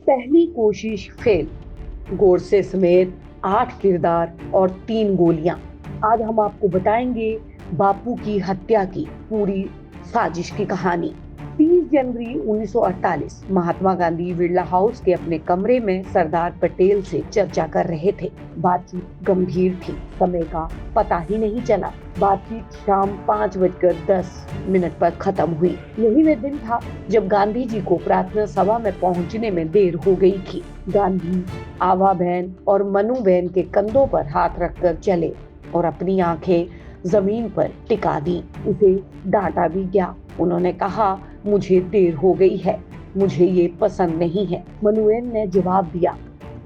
पहली कोशिश फेल, गोडसे समेत 8 किरदार और 3 गोलियां। आज हम आपको बताएंगे बापू की हत्या की पूरी साजिश की कहानी। 30 जनवरी 1948 महात्मा गांधी बिरला हाउस के अपने कमरे में सरदार पटेल से चर्चा कर रहे थे। बातचीत गंभीर थी, समय का पता ही नहीं चला। बातचीत शाम 5:10 पर खत्म हुई। यही वह दिन था जब गांधी जी को प्रार्थना सभा में पहुंचने में देर हो गई थी। गांधी आवा बहन और मनु बहन के कंधों पर हाथ रखकर चले और अपनी आंखें जमीन पर टिका दी। उसे डांटा भी गया। उन्होंने कहा, मुझे देर हो गई है, मुझे ये पसंद नहीं है। मनुबहन ने जवाब दिया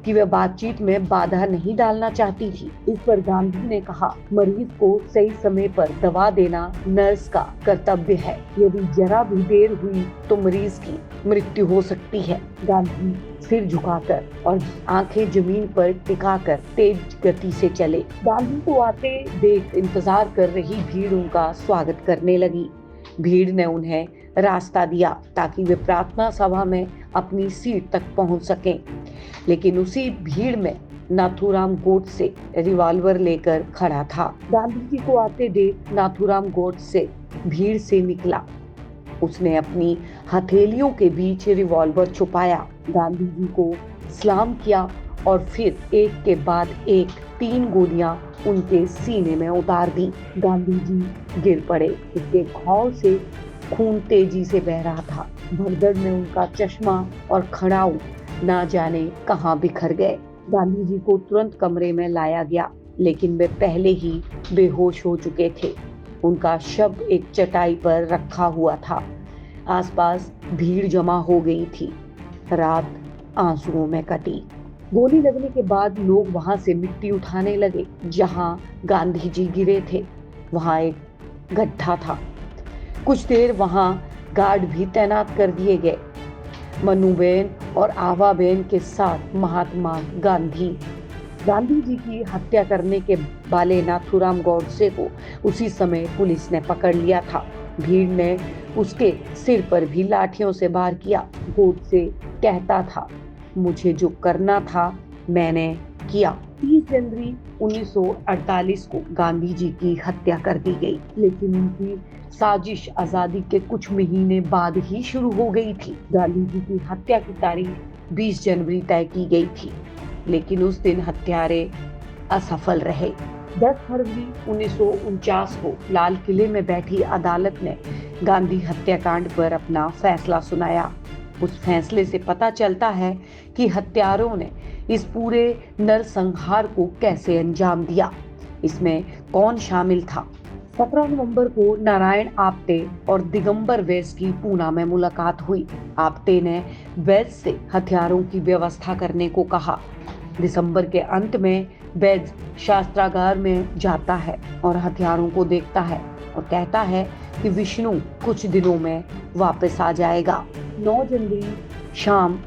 कि वह बातचीत में बाधा नहीं डालना चाहती थी। इस पर गांधी ने कहा, मरीज को सही समय पर दवा देना नर्स का कर्तव्य है। यदि जरा भी देर हुई तो मरीज की मृत्यु हो सकती है। गांधी सिर झुकाकर और आंखें जमीन पर टिकाकर तेज गति से चले। गांधी को आते देख इंतजार कर रही भीड़ उनका स्वागत करने लगी। भीड़ ने उन्हें रास्ता दिया ताकि वे प्रार्थना सभा में अपनी सीट तक पहुंच सकें। लेकिन उसी भीड़ में नाथूराम गोडसे रिवॉल्वर लेकर खड़ा था। गांधी जी को आते देख नाथूराम गोडसे भीड़ से निकला। उसने अपनी हथेलियों के बीच रिवॉल्वर छुपाया, गांधी जी को सलाम किया और फिर एक के बाद एक 3 गोलियां उनके सीने में उतार दी। गांधी जी गिर पड़े। उसके घाव से खून तेजी से बह रहा था। भगदड़ में उनका चश्मा और खड़ाऊ ना जाने कहां बिखर गए। गांधी जी को तुरंत कमरे में लाया गया, लेकिन वे पहले ही बेहोश हो चुके थे। उनका शव एक चटाई पर रखा हुआ था। आसपास भीड़ जमा हो गई थी। रात आंसुओं में कटी। गोली लगने के बाद लोग वहां से मिट्टी उठाने लगे। जहां गांधी जी गिरे थे वहां एक गड्ढा था। कुछ देर वहां गार्ड भी तैनात कर दिए गए। मनुबेन और आवाबेन के साथ महात्मा गांधी जी की हत्या करने के वाले नाथूराम गोडसे को उसी समय पुलिस ने पकड़ लिया था। भीड़ ने उसके सिर पर भी लाठियों से वार किया। गोडसे कहता था, मुझे जो करना था मैंने किया। 30 जनवरी 1948 को गांधी जी की हत्या कर दी गई, लेकिन उनकी साजिश आजादी के कुछ महीने बाद ही शुरू हो गई थी। गांधी जी की हत्या की तारीख 20 जनवरी तय की गई थी, लेकिन उस दिन हत्यारे असफल रहे। 10 फरवरी 1949 को लाल किले में बैठी अदालत ने गांधी हत्याकांड पर अपना फैसला सुनाया। उस फैसले से पता चलता है कि हत्यारों ने इस पूरे नरसंहार को कैसे अंजाम दिया, इसमें कौन शामिल था। 17 नवंबर को नारायण आप्टे और दिगंबर वैस की पूना में मुलाकात हुई। आप्टे ने वैस से हथियारों की व्यवस्था करने को कहा। दिसंबर के अंत में वैस शास्त्रागार में जाता है और हथियारों को देखता है और कहता है कि विष्णु कुछ दिनों में वापस आ जाएगा। 9 जनवरी शाम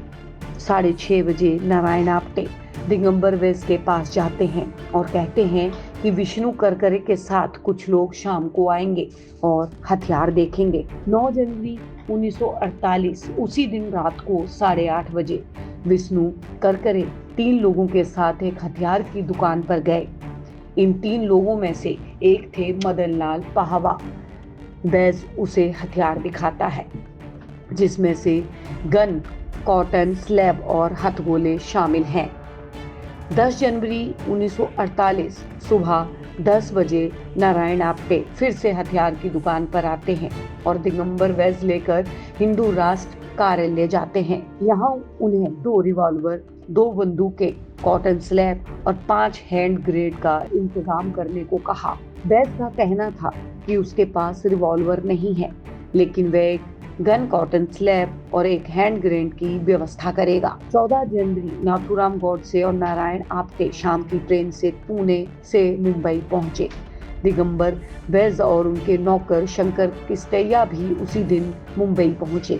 6:30 बजे नारायण आप्टे दिगंबर वैस के पास जाते हैं और कहते हैं कि विष्णु करकरे के साथ कुछ लोग शाम को आएंगे और हथियार देखेंगे। 9 जनवरी 1948 उसी दिन रात को 8:30 बजे विष्णु करकरे 3 लोगों के साथ एक हथियार की दुकान पर गए। इन 3 लोगों में से एक थे मदनलाल पाहवा। वैस उसे हथियार दिखाता है, जिसमें से गन, कॉटन स्लैब और हथगोले शामिल हैं। 10 जनवरी 1948 सुबह 10 बजे नारायण आप्टे फिर से हथियार की दुकान पर आते हैं और दिगंबर वैस लेकर हिंदू राष्ट्र कार्यालय जाते हैं। यहाँ उन्हें 2 रिवॉल्वर, 2 बंदूकें, कॉटन स्लैब और 5 हैंड ग्रेनेड का इंतजाम करने को कहा। वैस का कहना था कि उसके पास रिवॉल्वर नहीं है, लेकिन वह एक गन, कॉटन स्लैब और एक हैंड ग्रेनेड की व्यवस्था करेगा। 14 जनवरी नाथूराम गोडसे और नारायण आप्टे शाम की ट्रेन से पुणे से मुंबई पहुंचे। दिगंबर वैस और उनके नौकर शंकर किस्टैया भी उसी दिन मुंबई पहुंचे।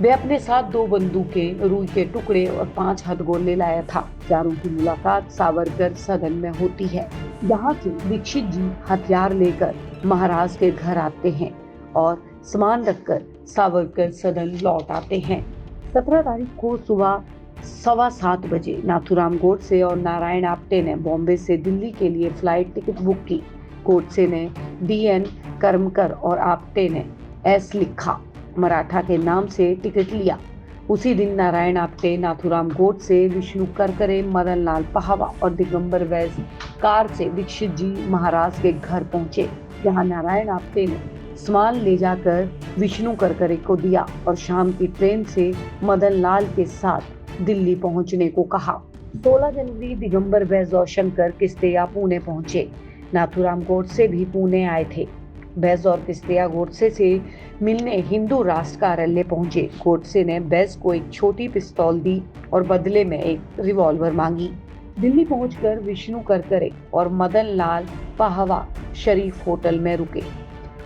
वे अपने साथ 2 बंदूकें, रुई के टुकड़े और 5 हथगोले लाया था। चारों की मुलाकात सावरकर सदन में होती है। यहाँ से दीक्षित जी हथियार लेकर महाराज के घर आते हैं और सामान रखकर सावरकर सदन लौट आते हैं। 17 तारीख को सुबह 7:15 बजे नाथूराम गोडसे और नारायण आप्टे ने बॉम्बे से दिल्ली के लिए फ्लाइट टिकट बुक की। गोडसे ने DN करमकर और आप्टे ने S लिखा मराठा के नाम से टिकट लिया। उसी दिन नारायण आप्टे, नाथूराम गोडसे, विष्णु करकरे, मदन लाल पाहवा और दिगंबर वैस कार से दीक्षित जी महाराज के घर पहुंचे। जहां नारायण आप्टे ने सामान ले जाकर विष्णु करकरे को दिया और शाम की ट्रेन से मदन लाल के साथ दिल्ली पहुंचने को कहा। 16 जनवरी दिगंबर वैस और शंकर किस्तिया पुणे पहुंचे। नाथूराम गोडसे भी पुणे आए थे। बैस और किस्तिया गोडसे से मिलने हिंदू राष्ट्र कार्यालय पहुंचे। गोडसे ने बैस को एक छोटी पिस्तौल दी और बदले में एक रिवॉल्वर मांगी। दिल्ली पहुंचकर विष्णु करकरे और मदन लाल पाहवा शरीफ होटल में रुके।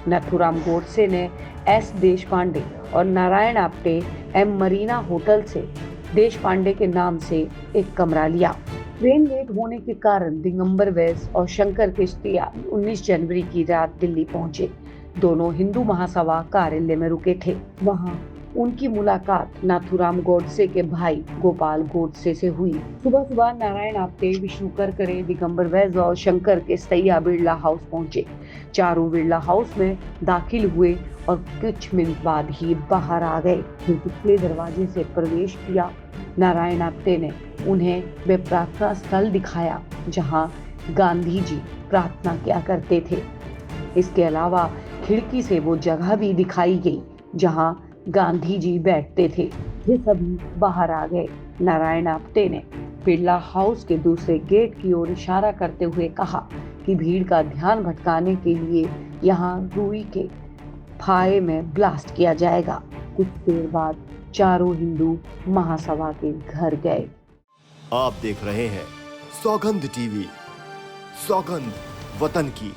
नाथूराम गोडसे ने S देशपांडे और नारायण आप्टे M मरीना होटल से देशपांडे के नाम से एक कमरा लिया। ट्रेन लेट होने के कारण दिगंबर वैस और शंकर किस्तिया 19 जनवरी की रात दिल्ली पहुंचे। दोनों हिंदू महासभा कार्यालय में रुके थे। वहां उनकी मुलाकात नाथूराम गोडसे के भाई गोपाल गोडसे से हुई। सुबह सुबह नारायण आप्टे, विष्णु करकरे, दिगंबर वैस और शंकर किस्तिया बिरला हाउस पहुंचे। चारों बिरला हाउस में दाखिल हुए और कुछ मिनट बाद ही बाहर आ गए। फिर पिछले दरवाजे से प्रवेश किया। नारायण आप्टे ने उन्हें वे प्रार्थना स्थल दिखाया जहां गांधी जी प्रार्थना किया करते थे। इसके अलावा खिड़की से वो जगह भी दिखाई गई जहां गांधी जी बैठते थे। ये सभी बाहर आ गए। नारायण आप्टे ने बिरला हाउस के दूसरे गेट की ओर इशारा करते हुए कहा कि भीड़ का ध्यान भटकाने के लिए यहाँ रुई के फाहे में ब्लास्ट किया जाएगा। कुछ देर बाद चारों हिंदू महासभा के घर गए। आप देख रहे हैं सौगंध टीवी, सौगंध वतन की।